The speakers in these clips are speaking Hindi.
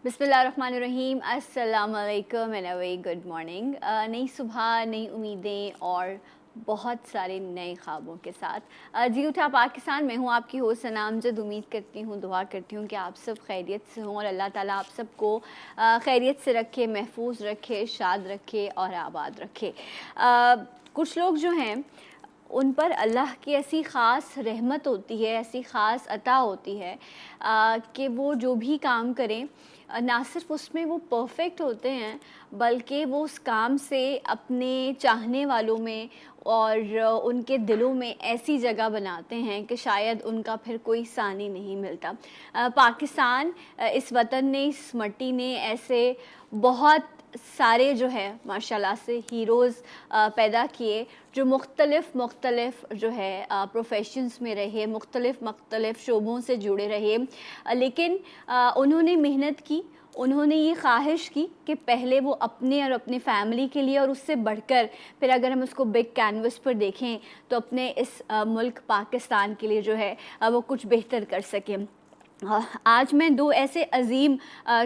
बिस्मिल्लाहिर्रहमानिर्रहीम, अस्सलाम वालेकुम and a very good morning. नई सुबह, नई उम्मीदें और बहुत सारे नए ख्वाबों के साथ जी उठा पाकिस्तान। मैं हूँ आपकी होस्ट सनाम जद। उम्मीद करती हूँ, दुआ करती हूँ कि आप सब खैरियत से हों और अल्लाह ताला आप सबको खैरियत से रखे, महफूज रखे, शाद रखे और आबाद रखे। कुछ लोग जो हैं उन पर अल्लाह की ऐसी ख़ास रहमत होती है, ऐसी ख़ास अता होती है कि वो जो भी काम करें ना सिर्फ उसमें वो परफेक्ट होते हैं, बल्कि वो उस काम से अपने चाहने वालों में और उनके दिलों में ऐसी जगह बनाते हैं कि शायद उनका फिर कोई सानी नहीं मिलता। पाकिस्तान, इस वतन ने, इस मट्टी ने ऐसे बहुत सारे जो है माशाल्लाह से हीरोज़ पैदा किए जो मुख्तलिफ़ जो है प्रोफेशंस में रहे, मुख्तलिफ़ शोबों से जुड़े रहे, लेकिन उन्होंने मेहनत की। उन्होंने ये ख्वाहिश की कि पहले वो अपने और अपनी फ़ैमिली के लिए और उससे बढ़कर फिर अगर हम उसको बिग कैनवस पर देखें तो अपने इस मुल्क पाकिस्तान के लिए जो है वो कुछ बेहतर कर सकें। आज मैं दो ऐसे अजीम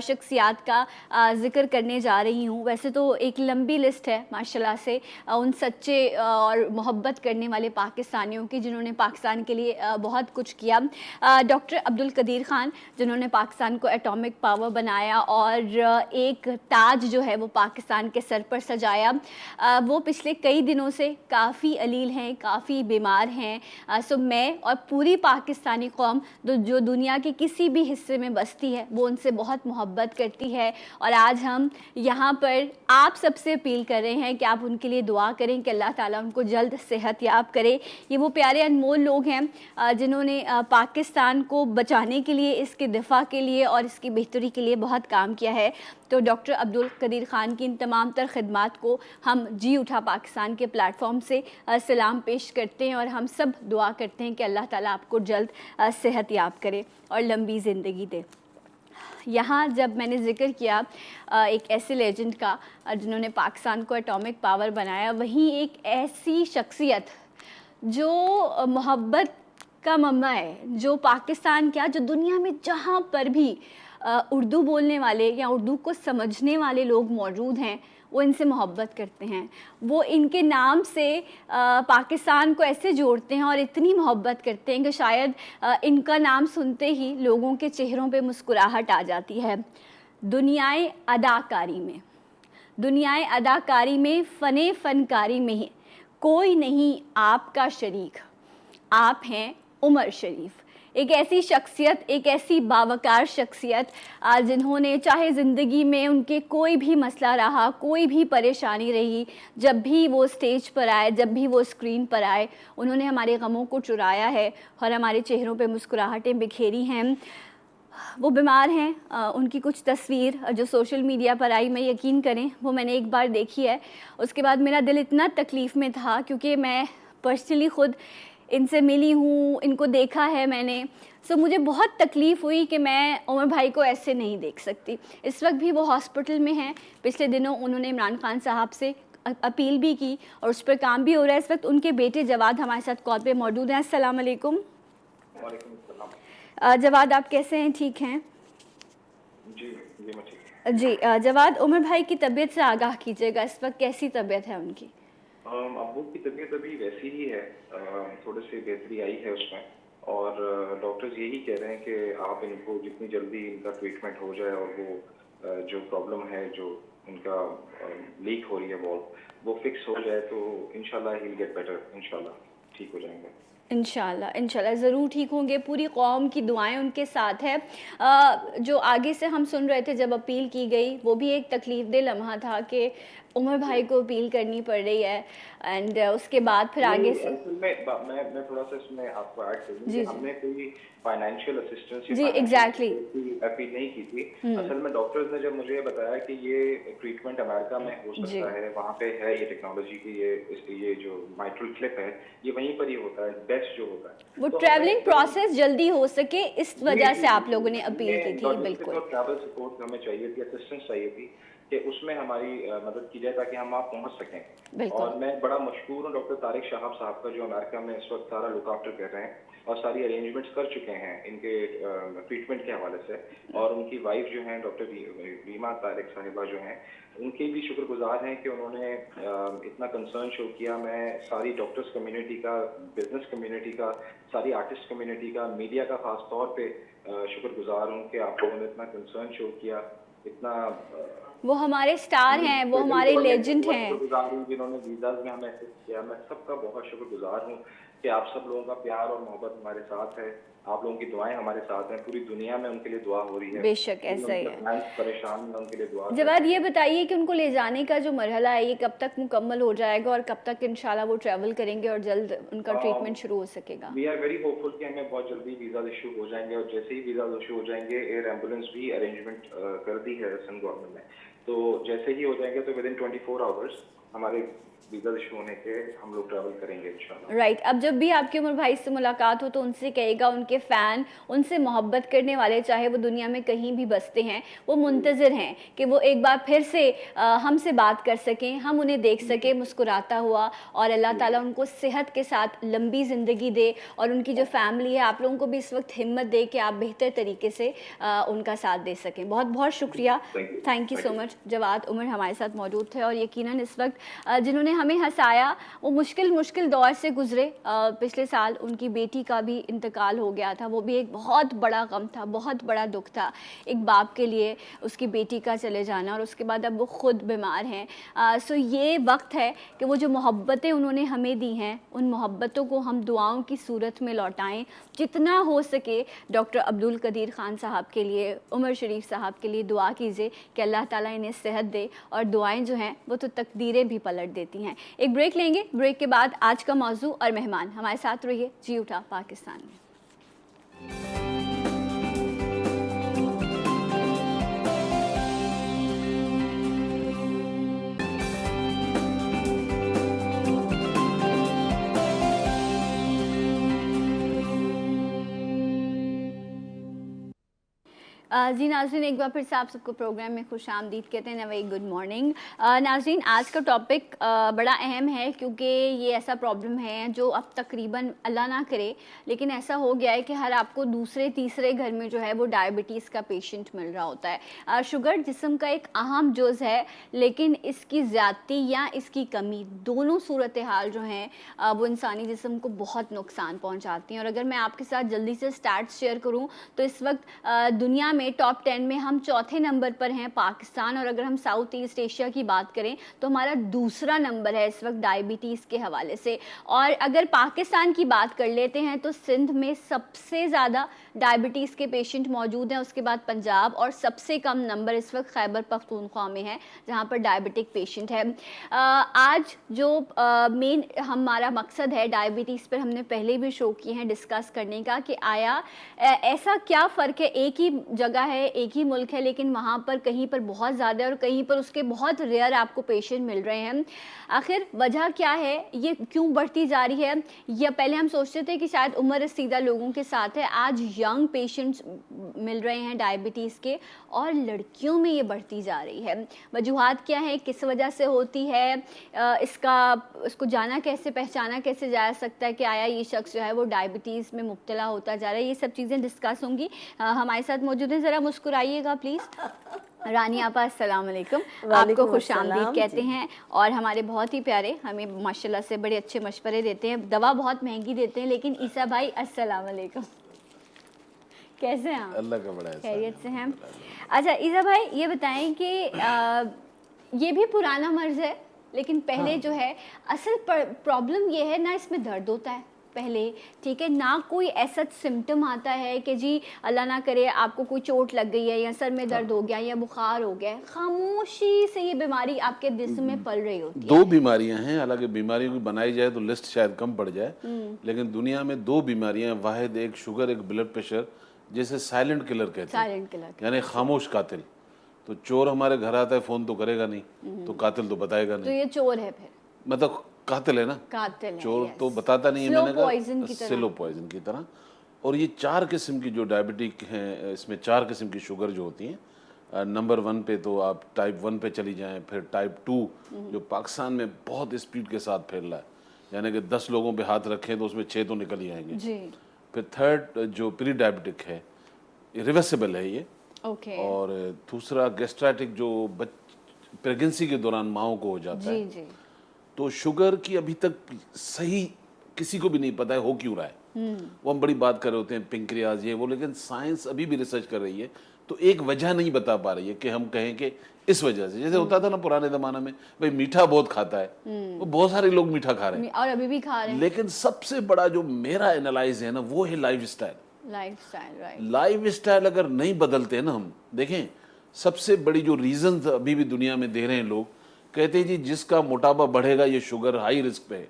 शख्सियात का ज़िक्र करने जा रही हूँ। वैसे तो एक लंबी लिस्ट है माशाल्लाह से उन सच्चे और मोहब्बत करने वाले पाकिस्तानियों की जिन्होंने पाकिस्तान के लिए बहुत कुछ किया। डॉक्टर अब्दुल कदीर ख़ान, जिन्होंने पाकिस्तान को एटॉमिक पावर बनाया और एक ताज जो है वो पाकिस्तान के सर पर सजाया। वो पिछले कई दिनों से काफ़ी अलील हैं, काफ़ी बीमार हैं। सो मैं और पूरी पाकिस्तानी कौम जो दुनिया के किसी भी हिस्से में बसती है वो उनसे बहुत मोहब्बत करती है। और आज हम यहाँ पर आप सबसे अपील कर रहे हैं कि आप उनके लिए दुआ करें कि अल्लाह ताला उनको जल्द सेहत याब करे। ये वो प्यारे अनमोल लोग हैं जिन्होंने पाकिस्तान को बचाने के लिए, इसके दिफा के लिए और इसकी बेहतरी के लिए बहुत काम किया है। तो डॉक्टर अब्दुल कदीर ख़ान की इन तमाम तर ख़िदमात को हम जी उठा पाकिस्तान के प्लेटफॉर्म से सलाम पेश करते हैं और हम सब दुआ करते हैं कि अल्लाह ताला आपको जल्द सेहत याब करे और लंबी ज़िंदगी दे। यहाँ जब मैंने ज़िक्र किया एक ऐसे लेजेंड का जिन्होंने पाकिस्तान को एटॉमिक पावर बनाया, वहीं एक ऐसी शख्सियत जो मोहब्बत का मम्मा है, जो पाकिस्तान क्या, जो दुनिया में जहाँ पर भी उर्दू बोलने वाले या उर्दू को समझने वाले लोग मौजूद हैं वो इनसे मोहब्बत करते हैं। वो इनके नाम से पाकिस्तान को ऐसे जोड़ते हैं और इतनी मोहब्बत करते हैं कि शायद इनका नाम सुनते ही लोगों के चेहरों पे मुस्कुराहट आ जाती है। दुनियाए अदाकारी में फ़नकारी में ही कोई नहीं आपका शरीक, आप हैं उमर शरीफ। एक ऐसी शख्सियत, एक ऐसी बावकार शख्सियत जिन्होंने चाहे ज़िंदगी में उनके कोई भी मसला रहा, कोई भी परेशानी रही, जब भी वो स्टेज पर आए, जब भी वो स्क्रीन पर आए, उन्होंने हमारे गमों को चुराया है और हमारे चेहरों पे मुस्कुराहटें बिखेरी हैं। वो बीमार हैं। उनकी कुछ तस्वीर जो सोशल मीडिया पर आई, मैं यकीन करें वो मैंने एक बार देखी है, उसके बाद मेरा दिल इतना तकलीफ़ में था क्योंकि मैं पर्सनली ख़ुद इनसे मिली हूँ, इनको देखा है मैंने। सो मुझे बहुत तकलीफ़ हुई कि मैं उमर भाई को ऐसे नहीं देख सकती। इस वक्त भी वो हॉस्पिटल में हैं। पिछले दिनों उन्होंने इमरान खान साहब से अपील भी की और उस पर काम भी हो रहा है। इस वक्त उनके बेटे जवाद हमारे साथ कॉल पे मौजूद हैं। अस्सलाम वालेकुम। वालेकुम सलाम। जवाद, आप कैसे हैं? ठीक हैं? जी मैं ठीक जी जवाद, उमर भाई की तबीयत से आगाह कीजिएगा, इस वक्त कैसी तबीयत है उनकी? अब्बू की तबीयत अभी वैसी ही है, थोड़ी सी बेहतरी आई है उसमें और डॉक्टर्स यही कह रहे हैं कि आप इनको जितनी जल्दी इनका ट्रीटमेंट हो जाए और वो जो प्रॉब्लम है, जो इनका लीक हो रही है वो फिक्स हो जाए तो इंशाल्लाह ही विल गेट बेटर, इंशाल्लाह ठीक हो जाएंगे। इंशाल्लाह ज़रूर ठीक होंगे। पूरी कौम की दुआएं उनके साथ है। जो आगे से हम सुन रहे थे जब अपील की गई, वो भी एक तकलीफ़ दे लम्हा था कि उमर भाई को अपील करनी पड़ रही है एंड उसके बाद फिर आगे से मैं थोड़ा सा इसमें आपको ऐड कर दूं कि हमने कोई फाइनेंशियल असिस्टेंस जी एग्जैक्टली अपील नहीं की थी। असल में डॉक्टर्स ने जब मुझे बताया कि ये ट्रीटमेंट अमेरिका में हो सकता है, वहाँ पे है ये टेक्नोलॉजी की, ये जो माइट्रल क्लिप है ये वहीं पर ही होता है, बेस्ट जो होता है, वो तो ट्रैवलिंग प्रोसेस जल्दी हो सके, इस वजह से आप लोगों ने अपील की थी। बिल्कुल ट्रैवल सपोर्ट हमें चाहिए थी, असिस्टेंस चाहिए थी। कि उसमें हमारी मदद की जाए ताकि हम वहाँ पहुँच सकें। बिल्कुल। और मैं बड़ा मशहूर हूँ डॉक्टर तारिक शहाब साहब का, जो अमेरिका में इस वक्त सारा लुक आफ्टर कर रहे हैं और सारी अरेंजमेंट्स कर चुके हैं इनके ट्रीटमेंट के हवाले से। और उनकी वाइफ जो हैं डॉक्टर रीमा तारिक साहिबा जो हैं, उनके भी शुक्रगुजार हैं कि उन्होंने इतना कंसर्न शो किया। मैं सारी डॉक्टर्स कम्युनिटी का, बिजनेस कम्युनिटी का, सारी आर्टिस्ट कम्युनिटी का, मीडिया का खास तौर पे शुक्रगुजार हूँ कि आप लोगों ने इतना कंसर्न शो किया, इतना वो हमारे स्टार हैं, वो हमारे लेजेंड हैं। शुक्रगुजार हूँ जिन्होंने वीज़ाज में हमें असिस्ट किया। मैं सबका बहुत शुक्रगुजार हूँ कि आप सब लोगों का प्यार और मोहब्बत हमारे साथ है, आप लोगों की दुआएं हमारे साथ हैं। पूरी दुनिया में उनके लिए दुआ हो रही है। बेशक ऐसा ही है। फैंस परेशान हैं, उनके लिए दुआ जवाद, ये बताइए कि उनको ले जाने का जो मरहला है ये कब तक मुकम्मल हो जाएगा और कब तक इंशाल्लाह वो ट्रैवल करेंगे और जल्द उनका ट्रीटमेंट शुरू हो सकेगा? वी आर वेरी होपफुल कि हमें बहुत जल्दी वीज़ा इशू हो जाएंगे, और जैसे ही वीज़ा इशू हो जाएंगे, एयर एम्बुलेंस भी अरेंजमेंट कर दी है सन गवर्नमेंट ने, तो जैसे ही हो जाएंगे तो विद इन 24 आवर्स हमारे वीज़ा इशू होने के हम लोग ट्रैवल करेंगे इंशाल्लाह। राइट। अब जब भी आपकी उमर भाई से मुलाकात हो तो उनसे कहेगा, उनके फ़ैन, उनसे मोहब्बत करने वाले, चाहे वो दुनिया में कहीं भी बसते हैं, वो मुंतज़िर हैं कि वो एक बार फिर से हमसे बात कर सकें, हम उन्हें देख सकें मुस्कुराता हुआ, और अल्लाह ताला उनको सेहत के साथ लंबी ज़िंदगी दे, और उनकी जो फैमिली है, आप लोगों को भी इस वक्त हिम्मत दे कि आप बेहतर तरीके से उनका साथ दे सकें। बहुत बहुत शुक्रिया, thank you so much. Jawad Umar हमारे साथ मौजूद थे, और यकीनन इस वक्त जिन्होंने हमें हंसाया, वो मुश्किल दौर से गुजरे। पिछले साल उनकी बेटी का भी इंतकाल हो गया था, वो भी एक बहुत बड़ा गम था, बहुत बड़ा दुख था एक बाप के लिए, उसकी बेटी का चले जाना, और उसके बाद अब वो ख़ुद बीमार हैं। सो ये वक्त है कि वो जो मोहब्बतें उन्होंने हमें दी हैं, उन मोहब्बतों को हम दुआओं की सूरत में लौटाएं। जितना हो सके डॉक्टर अब्दुल कदीर ख़ान साहब के लिए, उमर शरीफ साहब के लिए दुआ कीजिए कि अल्लाह ताला इन्हें सेहत दे, और दुआएं जो हैं वो तो तकदीरें भी पलट देती हैं। एक ब्रेक लेंगे, ब्रेक के बाद आज का मौजू और मेहमान हमारे साथ रहिए जी उठा पाकिस्तान में। जी नाज़रीन, एक बार फिर से आप सबको प्रोग्राम में खुश आमदीद कहते हैं, वेरी गुड मॉर्निंग। नाज़रीन, आज का टॉपिक बड़ा अहम है, क्योंकि ये ऐसा प्रॉब्लम है जो अब तकरीबन, अल्लाह ना करे, लेकिन ऐसा हो गया है कि हर आपको दूसरे तीसरे घर में जो है वो डायबिटीज़ का पेशेंट मिल रहा होता है। शुगर जिस्म का एक अहम जुज़ है, लेकिन इसकी ज़्यादती या इसकी कमी, दोनों सूरत हाल जो हैं वो इंसानी जिस्म को बहुत नुकसान पहुँचाती हैं। और अगर मैं आपके साथ जल्दी से स्टैट्स शेयर करूँ तो इस वक्त दुनिया में टॉप 10 में हम चौथे नंबर पर हैं पाकिस्तान, और अगर हम साउथ ईस्ट एशिया की बात करें तो हमारा दूसरा नंबर है इस वक्त डायबिटीज़ के हवाले से। और अगर पाकिस्तान की बात कर लेते हैं तो सिंध में सबसे ज़्यादा डायबिटीज़ के पेशेंट मौजूद हैं, उसके बाद पंजाब, और सबसे कम नंबर इस वक्त खैबर पख्तूनख्वा में है जहाँ पर डायबिटिक पेशेंट है। आज जो मेन हमारा मकसद है डायबिटीज़ पर, हमने पहले भी शो किए हैं डिस्कस करने का, कि आया ऐसा क्या फ़र्क है, एक ही जगह है, एक ही मुल्क है, लेकिन वहाँ पर कहीं पर बहुत ज़्यादा और कहीं पर उसके बहुत रेयर आपको पेशेंट मिल रहे हैं। आखिर वजह क्या है, ये क्यों बढ़ती जा रही है? या पहले हम सोचते थे कि शायद उम्र रसीदा लोगों के साथ है, आज यंग पेशेंट्स मिल रहे हैं डायबिटीज़ के, और लड़कियों में ये बढ़ती जा रही है। वजूहात क्या है, किस वजह से होती है, इसको जाना कैसे, पहचाना कैसे जा सकता है कि आया ये शख्स जो है वो डायबिटीज़ में मुब्तला होता जा रहा है, ये सब चीज़ें डिस्कस होंगी। हमारे साथ मौजूद हैं, ज़रा मुस्कुराइएगा प्लीज़। रानी आपा, अस्सलाम वालेकुम, आपको खुश आमदीद कहते हैं। और हमारे बहुत ही प्यारे, हमें माशाल्लाह से बड़े अच्छे मशवरे देते हैं, दवा बहुत महंगी देते हैं, लेकिन ईसा भाई अस्सलाम वालेकुम, कैसे हैं आप? अल्लाह का बड़ा खैरियत से हैं? अच्छा ईसा भाई, ये बताएं कि ये भी पुराना मर्ज़ है, लेकिन पहले जो है असल प्रॉब्लम ये है ना, इसमें दर्द होता है पहले, ठीक है ना, कोई ऐसा सिम्टम आता है कि जी अल्लाह ना करे आपको कोई चोट लग गई है, या सर में दर्द हो गया, या बुखार हो गया, खामोशी से ये बीमारी आपके जिस्म में पल रही होती है। दो बीमारियां हैं, हालांकि बीमारियों की बनाई जाए तो लिस्ट शायद कम पड़ जाए, लेकिन दुनिया में दो बीमारियां, वाहिद एक शुगर, एक ब्लड प्रेशर, जिसे साइलेंट किलर कहते हैं, साइलेंट किलर, यानी खामोश कातिल। तो चोर हमारे घर आता है, फोन तो करेगा नहीं, तो कातिल तो बताएगा नहीं, तो ये चोर है, फिर मतलब कातिल है ना, कातिल है, चोर तो बताता नहीं है, मैंने कहा स्लो पॉइजन की तरह। और ये 4 किस्म की जो डायबिटिक हैं, इसमें 4 किस्म की शुगर जो होती हैं, नंबर 1 पे तो आप टाइप 1 पे चली जाएं, फिर टाइप 2 जो पाकिस्तान में बहुत स्पीड के साथ फैल रहा है, यानी कि 10 लोगों पे हाथ रखें तो उसमें 6 तो निकल ही आएंगे। जी। फिर थर्ड जो प्री डायबिटिक है, रिवर्सिबल है ये। ओके। और दूसरा गैस्ट्राइटिक जो प्रेगनेंसी के दौरान माओ को हो जाता जी है। जी। तो शुगर की अभी तक सही किसी को भी नहीं पता है हो क्यों रहा है। वो हम बड़ी बात कर रहे होते हैं पिंक्रियाज ये वो, लेकिन साइंस अभी भी रिसर्च कर रही है तो एक वजह नहीं बता पा रही है कि हम कहें कि इस वजह से, जैसे होता था ना पुराने जमाने में, भाई मीठा बहुत खाता है, वो बहुत सारे लोग मीठा खा रहे हैं और अभी भी खा रहे हैं। लेकिन सबसे बड़ा जो मेरा एनालाइज है ना वो है life style. Lifestyle, right. Life style अगर नहीं बदलते हैं ना, हम देखें सबसे बड़ी जो रीजन अभी भी दुनिया में दे रहे हैं लोग, कहते हैं जी जिसका मोटापा बढ़ेगा ये शुगर हाई रिस्क पे है,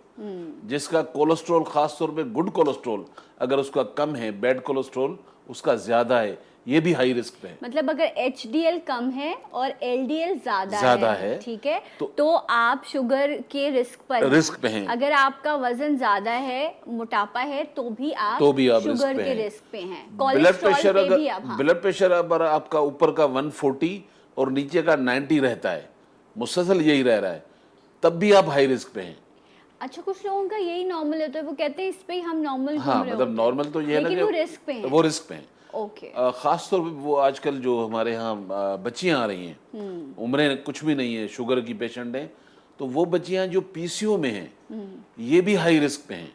जिसका कोलेस्ट्रॉल खास तौर पे गुड कोलेस्ट्रॉल अगर उसका कम है, बैड कोलेस्ट्रॉल उसका ज्यादा है, ये भी हाई रिस्क पे है। मतलब अगर HDL कम है और LDL ज्यादा है, ठीक है, तो आप शुगर के रिस्क पे हैं। अगर आपका वजन ज्यादा है, मोटापा है, तो भी आप शुगर के रिस्क पे हैं। ब्लड प्रेशर पे भी आप, ब्लड प्रेशर अगर आपका ऊपर का 140 और नीचे का 90 रहता है, मुसलसल यही रह रहा है, तब भी आप हाई रिस्क पे हैं। अच्छा, कुछ लोगों का यही नॉर्मल है तो वो कहते हैं इस पे ही हम नॉर्मल हाँ, मतलब नॉर्मल तो ये है ना कि वो रिस्क पे हैं। वो रिस्क पे हैं। ओके। खास तौर पे वो आजकल जो हमारे यहाँ बच्चियां आ रही हैं, उम्रें कुछ भी नहीं है, शुगर की पेशेंट हैं, तो वो बच्चियां जो PCO में हैं ये भी हाई रिस्क पे हैं।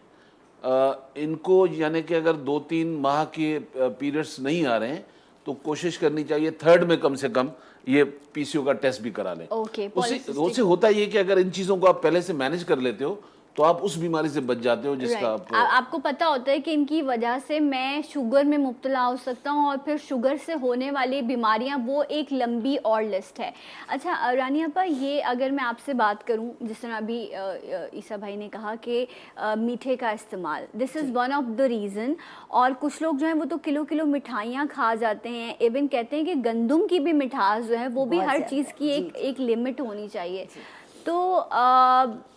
इनको यानी कि अगर 2-3 माह के पीरियड्स नहीं आ रहे हैं तो कोशिश करनी चाहिए थर्ड में कम से कम ये PCO का टेस्ट भी करा लें। ओके। उससे होता ये कि अगर इन चीज़ों को आप पहले से मैनेज कर लेते हो तो आप उस बीमारी से बच जाते हो जिसका आपको पता होता है कि इनकी वजह से मैं शुगर में मुब्तला हो सकता हूँ और फिर शुगर से होने वाली बीमारियाँ वो एक लंबी और लिस्ट है। अच्छा रानिया पर ये अगर मैं आपसे बात करूँ, जिस तरह अभी ईसा भाई ने कहा कि मीठे का इस्तेमाल, this is one of the reason. और कुछ लोग जो हैं वो तो किलो किलो मिठाइयाँ खा जाते हैं, इवन कहते हैं कि गंदम की भी मिठास जो है वो भी हर चीज़ की एक लिमिट होनी चाहिए। तो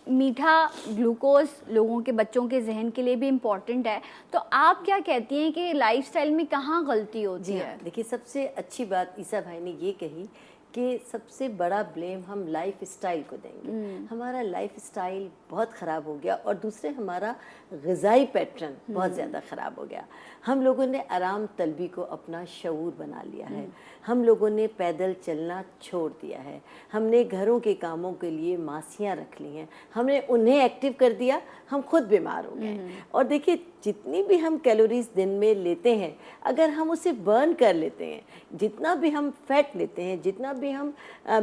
मीठा ग्लूकोज लोगों के बच्चों के जहन के लिए भी इम्पॉर्टेंट है, तो आप क्या कहती हैं कि लाइफस्टाइल में कहाँ गलती होती है? देखिए, सबसे अच्छी बात ईसा भाई ने ये कही कि सबसे बड़ा ब्लेम हम लाइफ स्टाइल को देंगे। हमारा लाइफ स्टाइल बहुत ख़राब हो गया और दूसरे हमारा ग़िज़ाई पैटर्न बहुत ज़्यादा ख़राब हो गया। हम लोगों ने आराम तलबी को अपना शऊर बना लिया है, हम लोगों ने पैदल चलना छोड़ दिया है, हमने घरों के कामों के लिए मासियाँ रख ली हैं, हमने उन्हें एक्टिव कर दिया, हम खुद बीमार हो गए। और देखिए, जितनी भी हम कैलोरीज दिन में लेते हैं अगर हम उसे बर्न कर लेते हैं, जितना भी हम फैट लेते हैं, जितना भी हम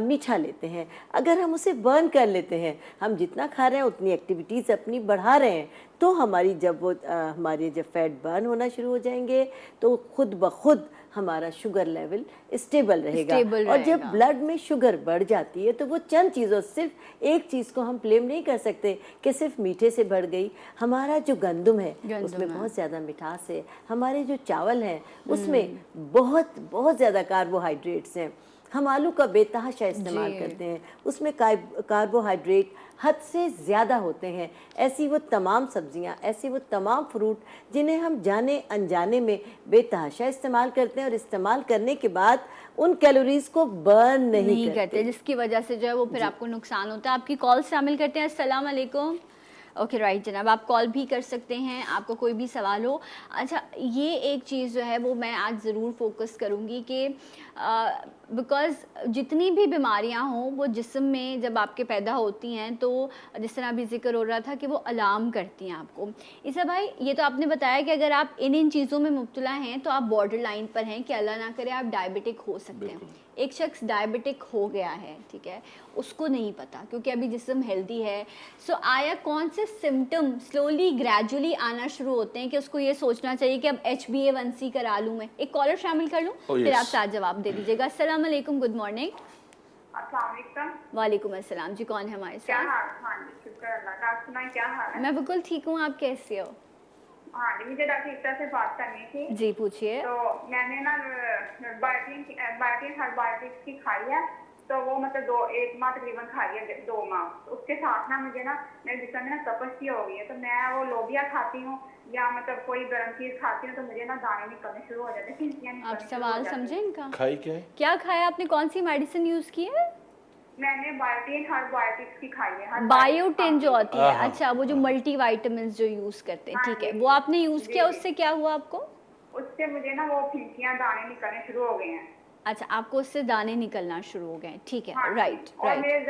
मीठा लेते हैं, अगर हम उसे बर्न कर लेते हैं, हम जितना खा रहे हैं उतनी एक्टिविटीज़ अपनी बढ़ा रहे हैं, तो हमारी जब फैट बर्न होना शुरू हो जाएंगे तो खुद ब खुद हमारा शुगर लेवल स्टेबल रहेगा। और जब ब्लड में शुगर बढ़ जाती है तो वो चंद चीज़ों, सिर्फ एक चीज़ को हम ब्लेम नहीं कर सकते कि सिर्फ मीठे से बढ़ गई। हमारा जो गंदम है उसमें बहुत ज़्यादा मिठास है, हमारे जो चावल हैं उसमें बहुत बहुत ज़्यादा कार्बोहाइड्रेट्स हैं, हम आलू का बेतहाशा इस्तेमाल करते हैं, उसमें कार्बोहाइड्रेट हद से ज़्यादा होते हैं। ऐसी वो तमाम सब्जियां, ऐसी वो तमाम फ्रूट जिन्हें हम जाने अनजाने में बेतहाशा इस्तेमाल करते हैं और इस्तेमाल करने के बाद उन कैलोरीज को बर्न नहीं करते, जिसकी वजह से जो है वो फिर आपको नुकसान होता है। आपकी कॉल शामिल करते हैं। अस्सलाम वालेकुम। ओके राइट जनाब, आप कॉल भी कर सकते हैं, आपको कोई भी सवाल हो। अच्छा, ये एक चीज़ जो है वो मैं आज ज़रूर फोकस करूँगी कि बिकॉज़ जितनी भी बीमारियां हों वो जिस्म में जब आपके पैदा होती हैं तो जिस तरह अभी जिक्र हो रहा था कि वो अलार्म करती हैं आपको। ईसा भाई, ये तो आपने बताया कि अगर आप इन चीज़ों में मुब्तला हैं तो आप बॉर्डर लाइन पर हैं कि अल्लाह ना करे आप डायबिटिक हो सकते हैं। एक शख्स डायबिटिक हो गया है, ठीक है, उसको नहीं पता क्योंकि अभी जिस्म हेल्दी है। सो आया कौन से सिम्टम स्लोली ग्रेजुअली आना शुरू होते हैं कि उसको ये सोचना चाहिए कि अब HbA1c करा लूँ मैं? एक कॉलर शामिल कर लूँ, फिर आप साथ जवाब दे दीजिएगा। अस्सलाम वालेकुम, गुड मॉर्निंग। वालेकुम अस्सलाम जी, कौन है हमारे साथ? क्या हाल? हाँ जी, शुक्र अल्लाह का। आप सुनाएं, क्या हाल है? मैं बिल्कुल ठीक हूँ, आप कैसे हो? हाँ जी, मुझे डॉक्टर एकता से बात करनी थी। जी पूछिए। तो मैंने ना बायोटिन हर्बायोटिक्स की खाई है तो वो मतलब 1 माह तकरीबन खाई है, 2 माह। तो उसके साथ ना मुझे ना मेरे जिसम में ना तपस्या हो गई है, तो मैं वो लोबिया खाती हूँ या मतलब कोई गर्म चीज खाती हूँ तो मुझे ना दाने निकलने शुरू हो जाते हैं, फिंसियाँ आप निकलनी शुरू हो सवाल जाती हैं। समझे इनका? खाई क्या है? क्या खाया आपने? कौन सी मेडिसिन यूज की है? मैंने बायोटिन हर बायोटिक्स की खाई है, हर बायोटिन जो होती है, हाँ, अच्छा वो जो मल्टी वाइटामिन जो यूज करते हैं, हाँ ठीक है, जी, वो आपने यूज जी, किया, जी। उससे क्या हुआ आपको? उससे मुझे ना वो फिंसियाँ दाने निकलने शुरू हो गए हैं। अच्छा, आपको उससे दाने निकलना शुरू हो गए, ठीक हाँ है, जी। राइट और राइट। मेरे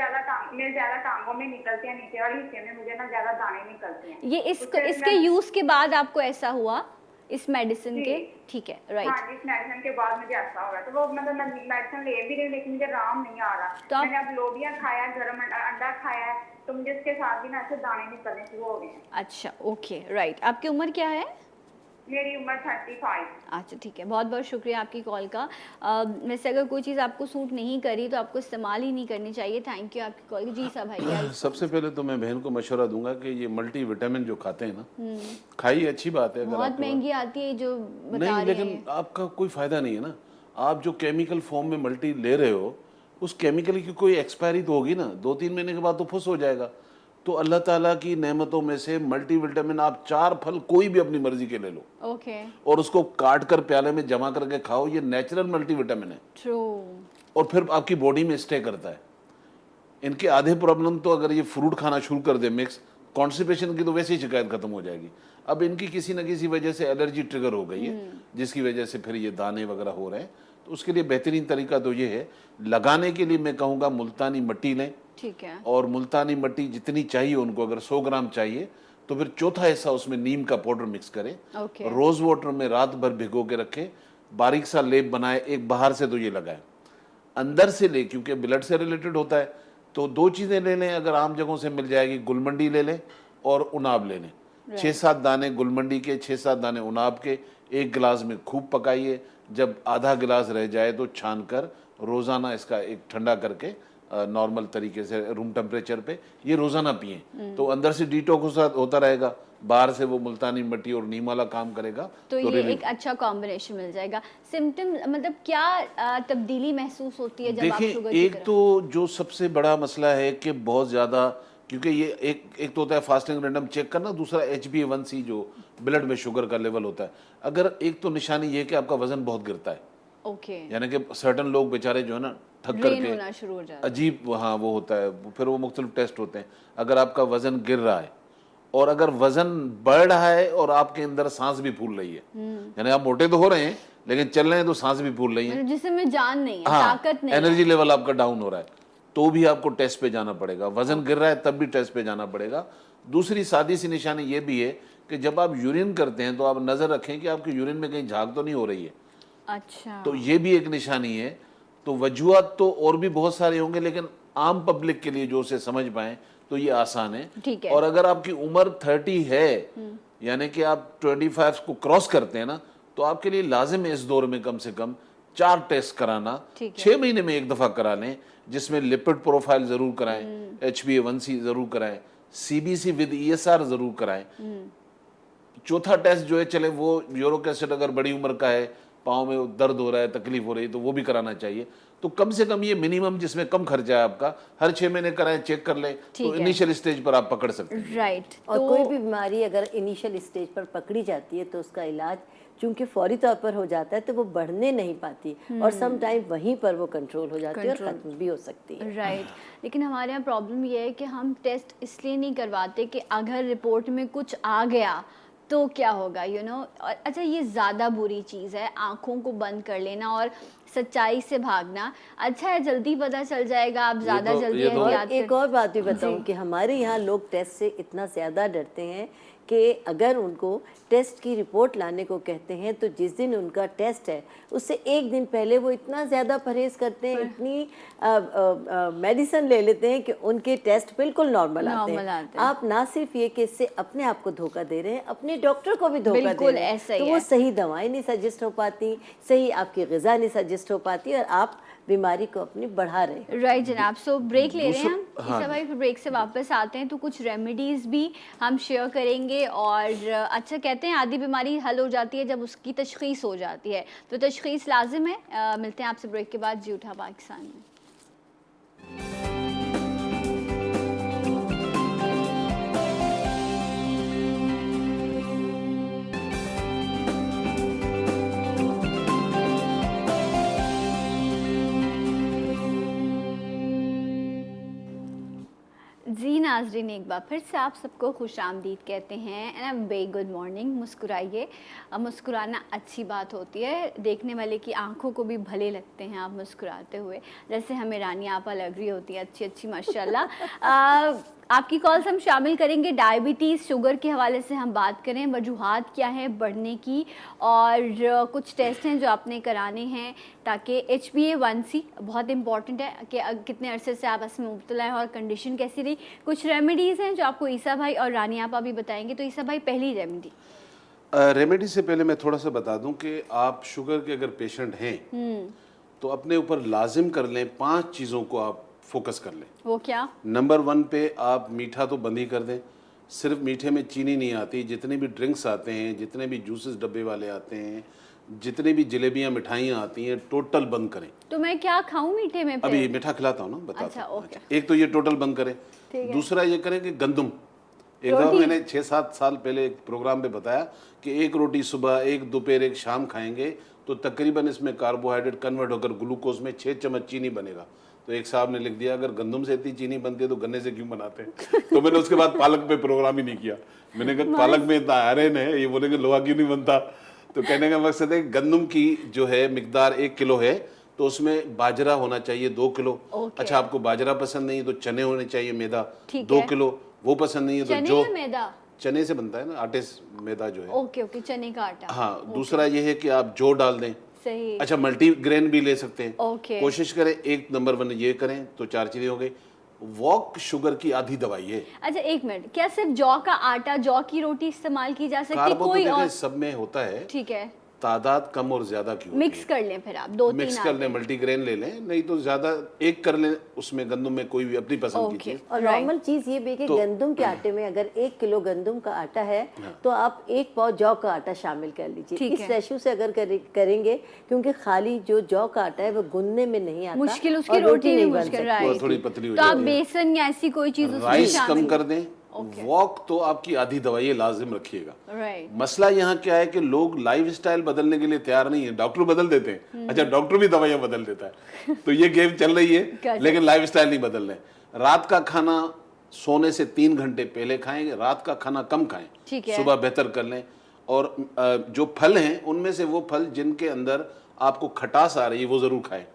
ज्यादा टांगों में निकलते हैं, नीचे वाले हिस्से में मुझे ना ज्यादा दाने निकलते हैं। ये इसको उससे इसके मैं यूज के बाद आपको ऐसा हुआ, इस मेडिसिन जी के? ठीक है, हाँ राइट। जी, इस मेडिसिन के बाद मुझे ऐसा हो रहा है। तो वो मतलब मैं मेडिसिन ले भी रही हूँ लेकिन मुझे आराम नहीं आ रहा। तो आप मैंने अब लोबिया खाया, गरम अंडा खाया है, तो मुझे इसके साथ भी ना ऐसे दाने निकलने शुरू हो गए हैं। अच्छा, ओके, राइट। आपकी उम्र क्या है? मेरी उम्र 35। अच्छा, ठीक है, बहुत बहुत शुक्रिया आपकी कॉल का। वैसे अगर कोई चीज़ आपको सूट नहीं करी तो आपको इस्तेमाल ही नहीं करनी चाहिए। थैंक यू आपकी कॉल की। जी साहब, भाई क्या सबसे पहले तो मैं बहन को मशवरा दूंगा कि ये मल्टी विटामिन जो खाते हैं ना, खाइए, अच्छी बात है अगर बहुत आपके पास। महंगी आती है जो बता नहीं, रहे लेकिन हैं। आपका कोई फायदा नहीं है ना। आप जो केमिकल फॉर्म में मल्टी ले रहे हो, उस केमिकल की कोई एक्सपायरी तो होगी ना, 2-3 महीने के बाद तो फुस हो जाएगा। तो अल्लाह ताला की नेमतों में से मल्टी विटामिन आप 4 फल कोई भी अपनी मर्जी के ले लो ओके, और उसको काट कर प्याले में जमा करके खाओ, ये नेचुरल मल्टी विटामिन है ट्रू। और फिर आपकी बॉडी में स्टे करता है। इनके आधे प्रॉब्लम तो अगर ये फ्रूट खाना शुरू कर दे मिक्स, कॉन्स्टिपेशन की तो वैसे ही शिकायत खत्म हो जाएगी। अब इनकी किसी न किसी वजह से एलर्जी ट्रिगर हो गई है, जिसकी वजह से फिर ये दाने वगैरह हो रहे हैं। तो उसके लिए बेहतरीन तरीका तो ये है, लगाने के लिए मैं कहूँगा मुल्तानी मिट्टी लें, ठीक है, और मुल्तानी मिट्टी जितनी चाहिए उनको, अगर 100 ग्राम चाहिए तो फिर चौथा हिस्सा उसमें नीम का पाउडर मिक्स करें, ओके, रोज़ वाटर में रात भर भिगो के रखें, बारीक सा लेप बनाए, एक बाहर से तो ये लगाए, अंदर से ले, क्योंकि ब्लड से रिलेटेड होता है। तो 2 चीज़ें ले लें, अगर आम जगहों से मिल जाएगी, गुलमंडी ले लें और उनाब ले लें। 6-7 दाने गुलमंडी के, 6-7 दाने उनाब के, 1 गिलास में खूब पकाइए। जब आधा गिलास रह जाए तो छान कर रोज़ाना इसका एक ठंडा करके नॉर्मल तरीके से रूम टेम्परेचर पे ये रोज़ाना पिएं, तो अंदर से डिटॉक्स होता रहेगा, बाहर से वो मुल्तानी मिट्टी और नीम वाला काम करेगा। तो ये रिलीफ। एक अच्छा कॉम्बिनेशन मिल जाएगा। सिम्टम मतलब क्या तब्दीली महसूस होती है जब आप देखिए, शुगर की एक तरफ? तो जो सबसे बड़ा मसला है कि बहुत ज़्यादा, क्योंकि ये एक तो होता है फास्टिंग रैंडम चेक करना, दूसरा HbA1c जो ब्लड में शुगर का लेवल होता है। अगर एक तो निशानी ये है कि आपका वजन बहुत गिरता है, ओके, यानी कि सर्टन लोग बेचारे जो है ना थक ड्रेन करके होना शुरू हो जाता है। अजीब, हाँ वो होता है, फिर वो मुख्तलिफ टेस्ट होते हैं। अगर आपका वजन गिर रहा है और अगर वजन बढ़ रहा है और आपके अंदर सांस भी फूल रही है, यानी आप मोटे तो हो रहे हैं लेकिन चल रहे हैं तो सांस भी फूल रही है, मतलब जिसमें जान नहीं है, हाँ, ताकत नहीं है। एनर्जी लेवल आपका डाउन हो रहा है, तो भी आपको टेस्ट पे जाना पड़ेगा। वजन गिर रहा है तब भी टेस्ट पे जाना पड़ेगा। दूसरी सादी सी निशानी ये भी है कि जब आप यूरिन करते हैं तो आप नजर रखें कि आपकी यूरिन में कहीं झाग तो नहीं हो रही है, अच्छा, तो ये भी एक निशानी है। तो वजूहत तो और भी बहुत सारे होंगे, लेकिन आम पब्लिक के लिए जो उसे समझ पाए तो ये आसान है। ठीक है। और अगर आपकी उम्र 30 है, यानी कि आप 25 को क्रॉस करते हैं ना, तो आपके लिए लाजिम है इस दौर में कम से कम 4 टेस्ट कराना, ठीक है। 6 महीने में एक दफ़ा करा लें, जिसमें लिपिड प्रोफाइल ज़रूर कराएं, HbA1c ज़रूर कराएं, CBC विद ESR ज़रूर कराएं। चौथा टेस्ट जो है, चले वो यूरिक एसिड अगर बड़ी उम्र का है, पाँव में दर्द हो रहा है, तकलीफ हो रही है, तो वो भी कराना चाहिए। तो कम से कम ये मिनिमम जिसमें कम खर्चा है आपका, हर 6 महीने कराएं, चेक कर लें, तो है। इनिशियल स्टेज पर आप पकड़ सकते हैं। राइट। और तो कोई भी बीमारी अगर इनिशियल स्टेज पर पकड़ी जाती है तो उसका इलाज चूंकि फौरी तौर पर हो जाता है तो वो बढ़ने नहीं पाती और सम टाइम वहीं पर वो कंट्रोल हो जाती है और खत्म भी हो सकती है। राइट, लेकिन हमारे यहाँ प्रॉब्लम ये है कि हम टेस्ट इसलिए नहीं करवाते कि अगर रिपोर्ट में कुछ आ गया तो क्या होगा, यू नो। अच्छा, ये ज़्यादा बुरी चीज़ है, आंखों को बंद कर लेना और सच्चाई से भागना। अच्छा है, जल्दी पता चल जाएगा, आप ज़्यादा जल्दी ये तो- एहतियात एक और बात भी बताऊं कि हमारे यहाँ लोग टेस्ट से इतना ज़्यादा डरते हैं कि अगर उनको टेस्ट की रिपोर्ट लाने को कहते हैं तो जिस दिन उनका टेस्ट है उससे एक दिन पहले वो इतना ज़्यादा परहेज़ करते हैं, इतनी मेडिसिन ले लेते हैं कि उनके टेस्ट बिल्कुल नॉर्मल आते हैं। आप ना सिर्फ ये कि इससे अपने आप को धोखा दे रहे हैं, अपने डॉक्टर को भी धोखा दे बिल्कुल रहे हैं। ऐसा ही तो है। वो सही दवाएं नहीं सजेस्ट हो पाती, सही आपकी ग़िज़ा नहीं सजेस्ट हो पाती और आप बीमारी को अपनी बढ़ा रहे हैं। राइट जनाब। सो ब्रेक ले रहे हैं हम, हाँ ईसा भाई, फिर ब्रेक से वापस आते हैं तो कुछ रेमेडीज़ भी हम शेयर करेंगे। और अच्छा, कहते हैं आधी बीमारी हल हो जाती है जब उसकी तशख़ीस हो जाती है, तो तशख़ीस लाजिम है। मिलते हैं आपसे ब्रेक के बाद जी उठा पाकिस्तान में। जी नाजरीन, एक बार फिर से आप सबको खुश आमदीद कहते हैं and a very good morning. मुस्कुराइए, मुस्कुराना अच्छी बात होती है, देखने वाले की आंखों को भी भले लगते हैं आप मुस्कुराते हुए, जैसे हमें रानी आपा लग रही होती है अच्छी अच्छी माशाल्लाह। आपकी कॉल्स हम शामिल करेंगे, डायबिटीज़ शुगर के हवाले से हम बात करें, वजूहात क्या है बढ़ने की, और कुछ टेस्ट हैं जो आपने कराने हैं ताकि HbA1c बहुत इंपॉर्टेंट है कि कितने अरसे से आप इसमें मुब्तला हैं और कंडीशन कैसी रही। कुछ रेमेडीज़ हैं जो आपको ईसा भाई और रानी आपा भी बताएंगे। तो ईसा भाई, पहली रेमेडी। रेमेडी से पहले मैं थोड़ा सा बता दूं कि आप शुगर के अगर पेशेंट हैं तो अपने ऊपर लाजिम कर लें, 5 चीज़ों को आप फोकस कर लें। वो क्या? नंबर 1 पे आप मीठा तो बंद ही कर दें। सिर्फ मीठे में चीनी नहीं आती, जितने भी ड्रिंक्स आते हैं, जितने भी जूसेस डब्बे वाले आते हैं, जितने भी जलेबियाँ मिठाइयाँ आती हैं, टोटल बंद करें। तो मैं क्या खाऊं मीठे में फिर? अभी मीठा खिलाता हूँ ना, बताता अच्छा, हूँ। ओके। एक तो ये टोटल बंद करें। दूसरा ये करें कि गंदम, एक दफ़ा मैंने 6-7 साल पहले एक प्रोग्राम पे बताया कि एक रोटी सुबह, एक दोपहर, एक शाम खाएंगे तो तकरीबन इसमें कार्बोहाइड्रेट कन्वर्ट होकर ग्लूकोज में 6 चम्मच चीनी बनेगा। तो एक साहब ने लिख दिया, अगर गंदम से इतनी चीनी बनती है तो गन्ने से क्यों बनाते हैं? तो मैंने उसके बाद पालक पे प्रोग्राम ही नहीं किया। मैंने कहा पालक में इतना आयरन है, ये बोलेंगे लोहा क्यों नहीं बनता? तो कहने का मकसद है गंदम की जो है मिकदार 1 किलो है तो उसमें बाजरा होना चाहिए 2 किलो। अच्छा, आपको बाजरा पसंद नहीं है तो चने होने चाहिए, मैदा 2 किलो। वो पसंद नहीं है तो जो मैदा, चने से बनता है ना, आटे से मैदा जो है। ओके ओके, चने का आटा। हाँ, दूसरा ये है कि आप जौ डाल दें। सही। अच्छा, मल्टीग्रेन भी ले सकते हैं। ओके। कोशिश करें, एक नंबर 1 ये करें तो 4 चीजें हो गई। वॉक शुगर की आधी दवाई है। अच्छा, एक मिनट, क्या सिर्फ जौ का आटा, जौ की रोटी इस्तेमाल की जा सकती है? कार्बो तो कोई और? सब में होता है, ठीक है, तादाद कम और ज्यादा की होती मिक्स है। कर लें फिर आप 2-3 मिक्स कर लें, मल्टीग्रेन ले लें, नहीं तो ज्यादा एक कर लें, उसमें गंदम में कोई भी अपनी पसंद की चीज। और नॉर्मल चीज़ ये भी है कि गंदम के आटे में अगर 1 किलो गंदम का आटा है तो आप 1 पाव जौ का आटा शामिल कर लीजिए। इस रेशो से अगर करेंगे, क्योंकि खाली जो जौ का आटा है वो गुनने में नहीं आता, मुश्किल, उसकी और रोटी नहीं बन मुश्किल, सकती। राइट। थोड़ी पतली हो तो आप जाती है। बेसन या ऐसी कोई चीज उसमें राइस कम शामिल कर दें। वॉक तो आपकी आधी दवाई लाजिम रखिएगा। राइट। मसला यहाँ क्या है कि लोग लाइफस्टाइल बदलने के लिए तैयार नहीं है। डॉक्टर बदल देते हैं, अच्छा डॉक्टर भी दवाइयाँ बदल देता है। तो ये गेम चल रही है, लेकिन लाइफस्टाइल नहीं बदल रहे। रात का खाना सोने से 3 घंटे पहले खाएंगे, रात का खाना कम खाएं, सुबह बेहतर कर लें। और जो फल हैं उनमें से वो फल जिनके अंदर आपको खटास आ रही है वो जरूर खाएं।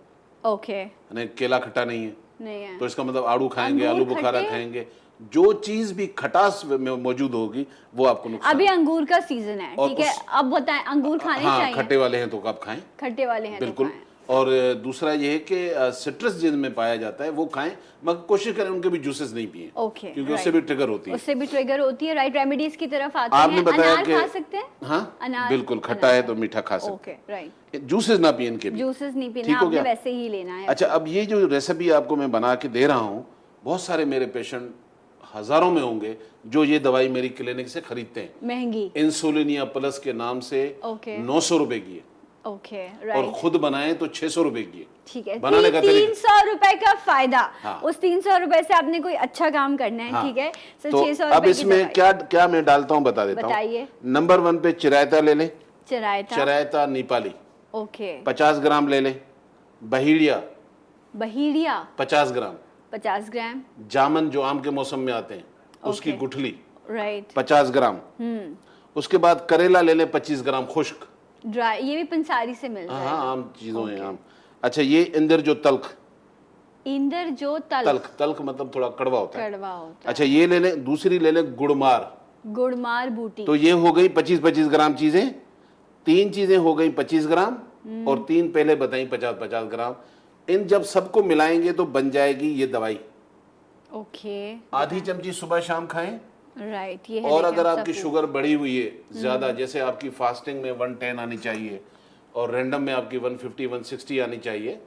ओके। केला खट्टा नहीं है, नहीं है तो इसका मतलब आड़ू खाएंगे, आलू बुखारा खाएंगे, जो चीज भी खटास में मौजूद होगी वो आपको नुकसान। अभी अंगूर का सीजन है, ठीक है, अब बताएं अंगूर खाने चाहिए? खट्टे वाले हैं तो आप खाएं, खट्टे वाले हैं बिल्कुल। तो खाएं। और दूसरा ये है कि सिट्रस जिनमें पाया जाता है वो खाएं, मगर कोशिश करें उनके भी जूसेस नहीं पिए, ओके, क्योंकि उससे भी ट्रिगर होती है। उससे भी ट्रिगर होती है, राइट। रेमेडीज की तरफ आते आपने हैं। बताया अनार कि खा सकते हैं? हाँ, अनार बिल्कुल, खट्टा है तो मीठा खा सकते ओके, राइट। हैं। जूसेस ना पिए इनके भी। जूसेस नहीं ठीक पीना, हो आपने गया? वैसे ही लेना है। अच्छा, अब ये जो रेसिपी आपको मैं बना के दे रहा हूँ, बहुत सारे मेरे पेशेंट हजारों में होंगे जो ये दवाई मेरी क्लिनिक से खरीदते हैं। महंगी इंसुलिनिया प्लस के नाम से 900 रुपए की है, ओके, और राइट। खुद बनाए तो 600 रुपए की है। ठीक है, बनाने का 300 रुपए का फायदा। हाँ। उस 300 रुपए से आपने कोई अच्छा काम करना है, हाँ। ठीक है। तो 600 अब रुपए की इसमें दवाई। क्या क्या मैं डालता हूँ बता देता बताइए। हूँ। नंबर 1 पे चिरायता ले लें, चिरायता, चिरायता नेपाली ओके। 50 ग्राम ले लें। बहीड़िया बहीड़िया 50 ग्राम। 50 ग्राम, जामन जो आम के मौसम में आते हैं उसकी गुठली राइट। 50 ग्राम। उसके बाद करेला ले लें 25 ग्राम खुश्क, ड्राई, ये भी पंसारी से मिल रहा है। हाँ, आम चीजों हैं आम। अच्छा, ये इंदर जो तल्ख, इंदर जो तल्ख तल्ख मतलब थोड़ा कड़वा होता है। कड़वा होता है। अच्छा, ये ले लें। दूसरी ले लें गुड़मार, गुड़मार बूटी, तो ये हो गई 25-25 ग्राम चीजें। 3 चीजें हो गई 25 ग्राम, और 3 पहले बताई 50-50 ग्राम। इन जब सबको मिलाएंगे तो बन जाएगी ये दवाई। ओके, आधी चमची सुबह शाम खाएं। राइट। ये है, और देखिए अगर आप आपकी सब शुगर बढ़ी हुई है ज्यादा, जैसे आपकी फास्टिंग में 110 आनी चाहिए और रैंडम में आपकी 150-160 आनी चाहिए,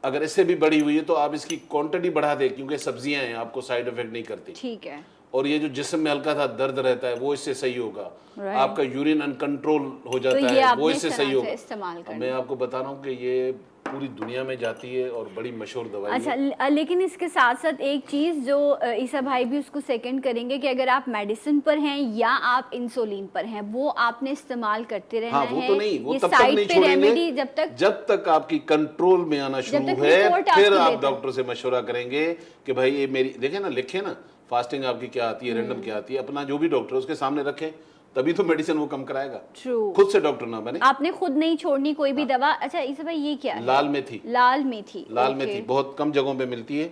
अगर इससे भी बढ़ी हुई है तो आप इसकी क्वांटिटी बढ़ा दें, क्योंकि सब्जियां हैं, आपको साइड इफेक्ट नहीं करती। ठीक है। और ये जो जिस्म में हल्का सा दर्द रहता है वो इससे सही होगा। आपका यूरिन अनकंट्रोल हो जाता तो ये है, वो आपने इससे इस सही तरह से होगा। इस्तेमाल करना। मैं आपको बता रहा हूँ कि ये पूरी दुनिया में जाती है और बड़ी मशहूर दवाई अच्छा है। लेकिन इसके साथ साथ एक चीज़ जो ईसा भाई भी उसको सेकंड करेंगे कि अगर आप मेडिसिन पर हैं या आप इंसुलिन पर हैं, वो आपने इस्तेमाल करते रहना हाँ वो है। तो नहीं, वो ये तब तक साइड नहीं पे रेमेडी छोड़ेंगे जब तक आपकी कंट्रोल में आना शुरू तक है, रिपोर्ट फिर आपकी आप बेहतर। डॉक्टर से मशवरा करेंगे कि भाई ये मेरी देखे ना, लिखे ना फास्टिंग आपकी क्या आती है, रैंडम क्या आती है, अपना जो भी डॉक्टर है उसके सामने रखें, तभी तो मेडिसिन वो कम कराएगा। ट्रू, खुद से डॉक्टर ना बने। आपने खुद नहीं छोड़नी कोई भी दवा। अच्छा ईसा भाई ये क्या है? लाल मेथी, लाल मेथी। लाल ओके। मेथी बहुत कम जगहों पे मिलती है,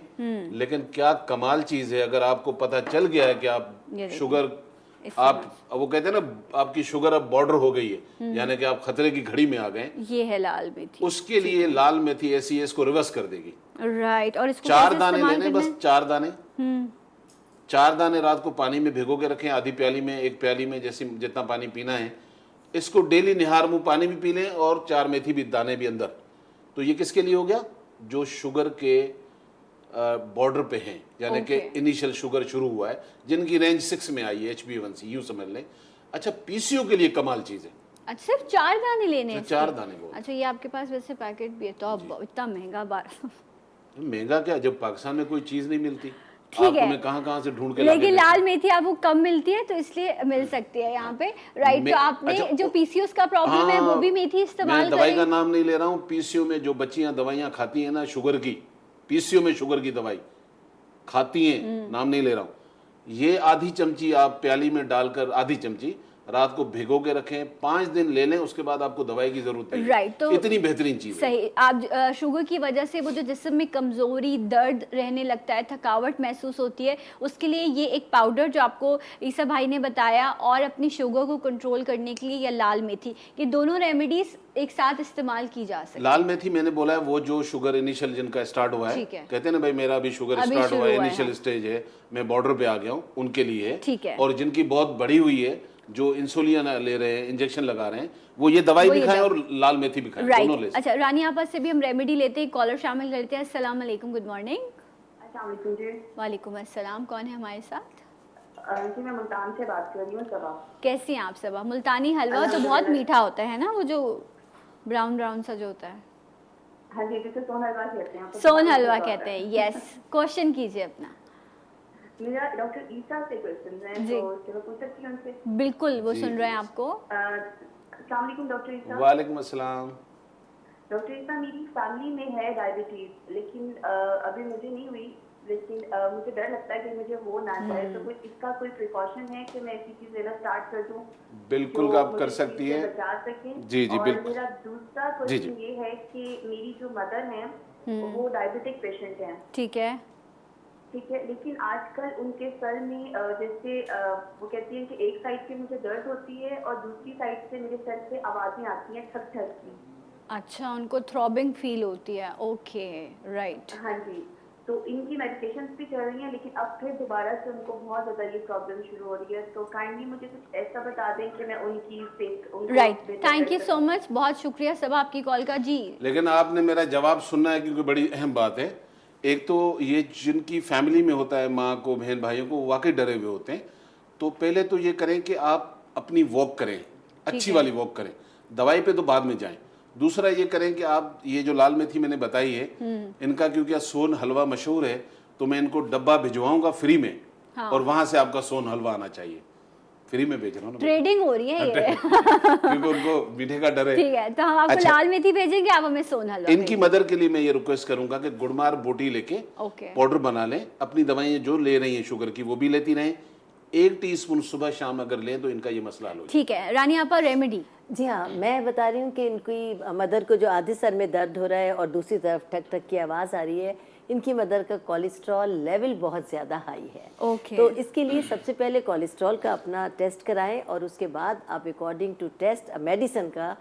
लेकिन क्या कमाल चीज है। अगर आपको पता चल गया है कि आप ये देखिए। शुगर, आप वो कहते हैं ना आपकी शुगर अब बॉर्डर हो गई है, यानी कि आप खतरे की घड़ी में आ गए, ये है लाल मेथी। उसके लिए लाल मेथी ऐसी है, इसको रिवर्स कर देगी। राइट, और इसको 4 कैसे दाने इस्तेमाल लेने, करना बस है? 4 दाने, 4 दाने रात को पानी में भिगो के रखें, आधी प्याली में, एक प्याली में, जैसे जितना पानी पीना है। इसको डेली निहार मुंह पानी भी पी लें और 4 मेथी भी दाने भी अंदर। तो ये किसके लिए हो गया? जो शुगर के बॉर्डर पे हैं, यानी कि Okay. इनिशियल शुगर शुरू हुआ है, जिनकी रेंज 6 में आई है, HbA1c यूं समझ लें। अच्छा पीसीओ के लिए कमाल चीज है। अच्छा सिर्फ 4 दाने लेने हैं सिर्फ 4 इसके? दाने को। अच्छा ये आपके पास वैसे पैकेट भी है तो अब इतना महंगा 1200। महंगा क्या, जब पाकिस्तान में कोई चीज नहीं मिलती, ठीक आपको है। मैं कहां से ढूंढ के लाके लेकिन देता हूं। लाल मेथी आपको कम मिलती है तो इसलिए मिल सकती है यहाँ पे, राइट। मैं- तो आपने अच्छा, जो पीसीओएस का प्रॉब्लम है वो भी मेथी मैं इस्तेमाल दवाई का करें। नाम नहीं ले रहा हूँ। पीसीओ में जो बच्चियां दवाइयां खाती हैं ना शुगर की, पीसीओ में शुगर की दवाई खाती हैं, नाम नहीं ले रहा हूँ, ये आधी चमची आप प्याली में डालकर, आधी चमची रात को भिगो के रखें, 5 दिन ले लें, उसके बाद आपको दवाई की जरूरत नहीं है। राइट, तो इतनी बेहतरीन चीज है। सही। आप शुगर की वजह से वो जो जिस्म में कमजोरी, दर्द रहने लगता है, थकावट महसूस होती है, उसके लिए ये एक पाउडर जो आपको ईसा भाई ने बताया, और अपनी शुगर को कंट्रोल करने के लिए या लाल मेथी, ये दोनों रेमेडीज एक साथ इस्तेमाल की जा सकती है। लाल मेथी मैंने बोला है वो जो शुगर इनिशियल जिनका स्टार्ट हुआ है, ठीक है। कहते हैं ना भाई मेरा अभी शुगर अभी स्टार्ट शुरू हुआ है, हुआ है, इनिशियल हाँ। स्टेज है, मैं बॉर्डर पे आ गया हूँ, उनके लिए है। ठीक है। और जिनकी बहुत बड़ी हुई है, जो इंसुलिन ले रहे हैं, इंजेक्शन लगा रहे हैं, वो ये दवाई भी खाएं और लाल मेथी भी खाएं, दोनों ले राइट। अच्छा रानी आपा से भी हम रेमेडी लेते हैं, कॉलर शामिल करते हैं। अस्सलाम वालेकुम, गुड मॉर्निंग। अस्सलाम वालेकुम जी। वालेकुम अस्सलाम, कौन है हमारे साथ? जी मैं मुल्तान से बात कर रही हूँ। सबा कैसी हैं आप सबा? मुल्तानी हलवा तो बहुत मीठा होता है ना, वो जो ब्राउन ब्राउन सा जो होता है, हाँ जी, जिसे सोन हलवा कहते हैं। सोन हलवा कहते हैं। यस, क्वेश्चन कीजिए अपना। मेरा डॉक्टर ईसा से क्वेश्चन है, जी। तो क्या मैं पूछ सकती हूँ उनसे? बिल्कुल, वो जी, सुन रहे हैं जी। आपको। अस्सलाम वालेकुम डॉक्टर ईसा। वालेकुम अस्सलाम। डॉक्टर ईसा, मेरी फैमिली में है डायबिटीज, लेकिन अभी मुझे नहीं हुई, लेकिन मुझे डर लगता है कि मुझे हो ना जाए, तो कुछ इसका कोई प्रिकॉशन है कि मैं ऐसी चीज लेना स्टार्ट कर दूं बिल्कुल जो आप कर मुझे सकती चीज़ से हैं। बचा सके? जी, जी, और बिल्कुल। मेरा दूसरा जी, जी। क्वेश्चन ये है कि मेरी जो मदर है वो डायबिटिक पेशेंट हैं, ठीक है। ठीक है, लेकिन आजकल उनके सर में जैसे वो कहती हैं कि एक साइड से मुझे दर्द होती है और दूसरी साइड से मेरे सर से आवाजें आती हैं ठक ठक की। अच्छा, उनको थ्रॉबिंग फील होती है। Okay, right. हाँ जी, तो इनकी मेडिकेशंस भी चल रही हैं, लेकिन अब फिर दोबारा से उनको बहुत ज़्यादा ये प्रॉब्लम शुरू हो रही है, तो काइंडली मुझे कुछ ऐसा बता दें कि मैं उनकी right, thank you so much, बहुत शुक्रिया सब आपकी कॉल का। जी लेकिन आपने मेरा जवाब सुनना है, क्योंकि बड़ी अहम बात है। एक तो ये जिनकी फैमिली में होता है, माँ को, बहन भाइयों को, वाकई डरे हुए होते हैं। तो पहले तो ये करें कि आप अपनी वॉक करें, अच्छी वाली वॉक करें, दवाई पे तो बाद में जाएं। दूसरा ये करें कि आप ये जो लाल मेथी मैंने बताई है, इनका क्योंकि सोन हलवा मशहूर है, तो मैं इनको डब्बा भिजवाऊंगा फ्री में। हाँ। और वहां से आपका सोन हलवा आना चाहिए, फ्री में भेज रहा हूँ ना, ट्रेडिंग हो रही है ये। क्योंकि उनको मीठे का डर है। ठीक है, तो हम आपको अच्छा। लाल मेथी भेजेंगे, आप हमें सोन हलवा इनकी मदर के लिए मैं ये रिक्वेस्ट करूंगा कि गुड़मार बोटी लेके ओके। पाउडर बना लें, अपनी दवाइयाँ जो ले रही हैं शुगर की वो भी लेती रहें, 1 टीस्पून सुबह शाम अगर लें तो इनका ये मसला हल हो जाए। ठीक है रानी आपा, रेमेडी। जी हाँ, मैं बता रही हूँ कि इनकी मदर को जो आधे सर में दर्द हो रहा है और दूसरी तरफ ठक ठक की आवाज़ आ रही है, इनकी मदर का कोलेस्ट्रॉल लेवल बहुत ज़्यादा हाई है। ओके। तो इसके लिए सबसे पहले कोलेस्ट्रॉल का अपना टेस्ट कराएं और उसके बाद आप अकॉर्डिंग टू टेस्ट मेडिसिन का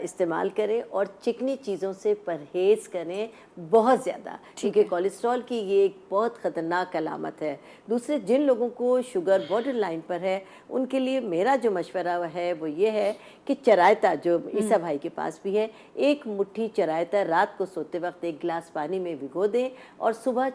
इस्तेमाल करें और चिकनी चीज़ों से परहेज करें बहुत ज़्यादा, क्योंकि कोलेस्ट्रॉल की ये एक बहुत ख़तरनाक अलामत है। दूसरे जिन लोगों को शुगर बॉर्डर लाइन पर है, उनके लिए मेरा जो मशवरा है वो ये है कि चरायता, जो ईसा भाई के पास भी है, 1 मुट्ठी चरायता रात को सोते वक्त 1 गिलास पानी में भिगो दें और सुबह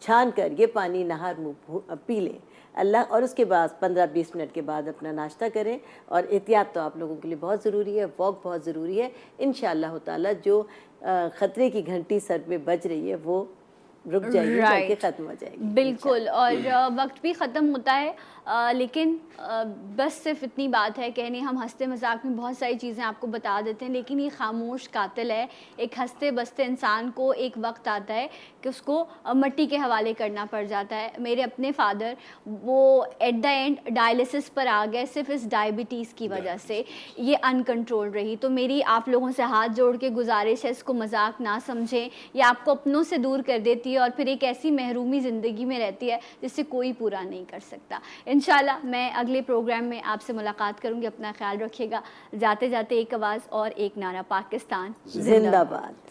छान कर ये पानी नहर मुँह पी लें अल्लाह, और उसके बाद 15-20 मिनट के बाद अपना नाश्ता करें। और एहतियात तो आप लोगों के लिए बहुत ज़रूरी है, वॉक बहुत ज़रूरी है। इंशाअल्लाह ताला जो ख़तरे की घंटी सर पे बज रही है वो रुक जाएगी, Right. बल्कि ख़त्म हो जाएगी। बिल्कुल। और वक्त भी ख़त्म होता है, लेकिन बस सिर्फ इतनी बात है कि नहीं, हम हंसते मजाक में बहुत सारी चीज़ें आपको बता देते हैं, लेकिन ये खामोश कातिल है। एक हंसते बसते इंसान को एक वक्त आता है कि उसको मिट्टी के हवाले करना पड़ जाता है। मेरे अपने फादर वो एट द एंड डायलिसिस पर आ गए, सिर्फ इस डायबिटीज़ की वजह से ये अनकंट्रोल रही। तो मेरी आप लोगों से हाथ जोड़ के गुजारिश है, इसको मजाक ना समझें, ये आपको अपनों से दूर कर देती है और फिर एक ऐसी महरूमी ज़िंदगी में रहती है जिससे कोई पूरा नहीं कर सकता। इंशाल्लाह मैं अगले प्रोग्राम में आपसे मुलाकात करूंगी। अपना ख्याल रखिएगा। जाते जाते एक आवाज़ और एक नारा, पाकिस्तान जिंदाबाद।